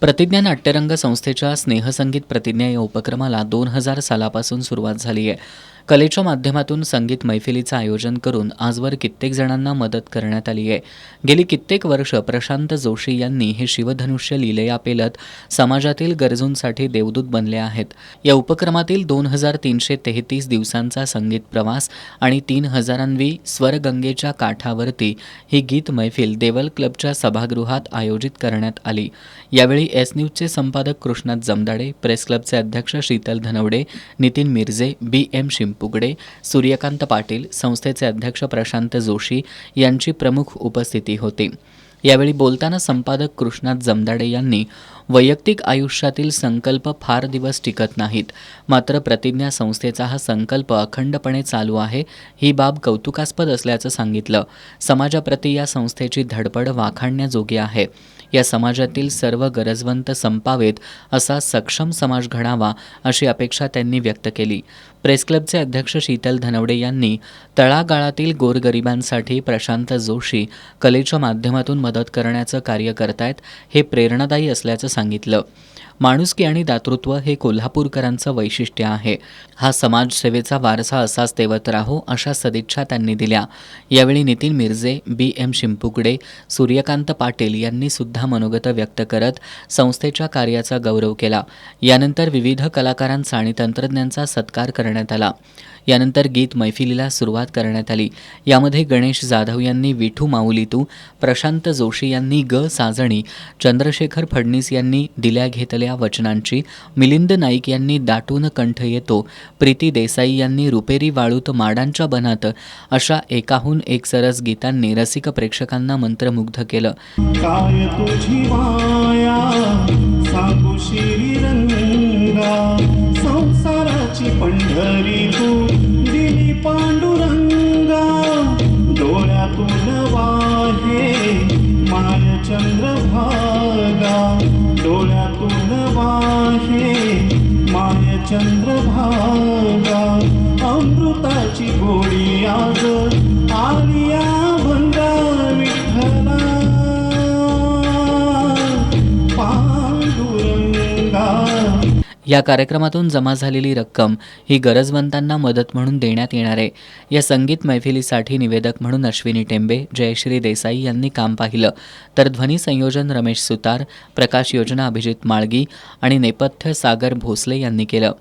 प्रतिज्ञा नाट्यरंग संस्थेच्या स्नेहसंगीत प्रतिज्ञा या उपक्रमाला 2000 सालापासून सुरुवात झाली आहे. कलेच्या माध्यमातून संगीत मैफिलीचं आयोजन करून आजवर कित्येक जणांना मदत करण्यात आली आहे. गेली कित्येक वर्ष प्रशांत जोशी यांनी हे शिवधनुष्य लीलया पेलत समाजातील गरजूंसाठी देवदूत बनले आहेत. या उपक्रमातील 2333 दिवसांचा संगीत प्रवास आणि 3000वी स्वरगंगेच्या काठावरती ही गीत मैफिल देवल क्लबच्या सभागृहात आयोजित करण्यात आली. यावेळी एस न्यूजचे संपादक कृष्णात जमदाडे, प्रेस क्लबचे अध्यक्ष शीतल धनवडे, नितीन मिर्जे, BM शिंपुगडे, सूर्यकांत पाटील, संस्थेचे अध्यक्ष प्रशांत जोशी यांची प्रमुख उपस्थिती होती. यावेळी बोलताना संपादक कृष्णात जमदाडे यांनी वैयक्तिक आयुष्यातील संकल्प फार दिवस टिकत नाहीत, मात्र प्रतिज्ञा संस्थेचा हा संकल्प अखंडपणे चालू आहे, ही बाब कौतुकास्पद असल्याचं सांगितलं. समाजाप्रती या संस्थेची धडपड वाखाणण्याजोगी आहे. या समाजातील सर्व गरजवंत संपावेत, असा सक्षम समाज घडावा अशी अपेक्षा त्यांनी व्यक्त केली. प्रेस क्लबचे अध्यक्ष शीतल धनवडे यांनी तळागाळातील गोरगरिबांसाठी प्रशांत जोशी कलेच्या माध्यमातून मदत करण्याचं कार्य करतायत, हे प्रेरणादायी असल्याचं सांगितलं. माणुसकी आणि दातृत्व हे कोल्हापूरकरांचं वैशिष्ट्य आहे. हा समाजसेवेचा वारसा असाच तेवत राहो, अशा सदिच्छा त्यांनी दिल्या. यावेळी नितीन मिर्जे, BM शिंपुगडे, सूर्यकांत पाटील यांनी सुद्धा मनोगत व्यक्त करत संस्थेच्या कार्याचा गौरव केला. यानंतर विविध कलाकारांचा आणि तंत्रज्ञांचा सत्कार करण्यात आला. यानंतर गीत मैफिलीला सुरुवात करण्यात आली. यामध्ये गणेश जाधव यांनी विठू माऊली तू, प्रशांत जोशी यांनी ग साजणी, चंद्रशेखर फडणीस यांनी दिल्या घेतल्या वचनांची, मिलिंद नाईक यांनी दाटून कंठ येतो, प्रीती देसाई यांनी रुपेरी वाळूत माडांच्या बनात अशा एकाहून एक सरस गीतांनी रसिक प्रेक्षकांना मंत्रमुग्ध केलं. काय तुझी माया सांगू श्रीरंगा, संसाराची पंढरी तू दिली पांडुरंगा, डोळ्यातून वाहे माय चंद्रभागा, डोळ्यातून वाहे माय चंद्रभागा, अमृताची गोडी आज आलिया भंगा विठ्ठला पांडुरंगा. या कार्यक्रमातून जमा झालेली रक्कम ही गरजवंतांना मदत म्हणून देण्यात येणार आहे. या संगीत मैफिलीसाठी निवेदक म्हणून अश्विनी टेंबे, जयश्री देसाई यांनी काम पाहिलं, तर ध्वनी संयोजन रमेश सुतार, प्रकाश योजना अभिजित माळगी आणि नेपथ्य सागर भोसले यांनी केलं.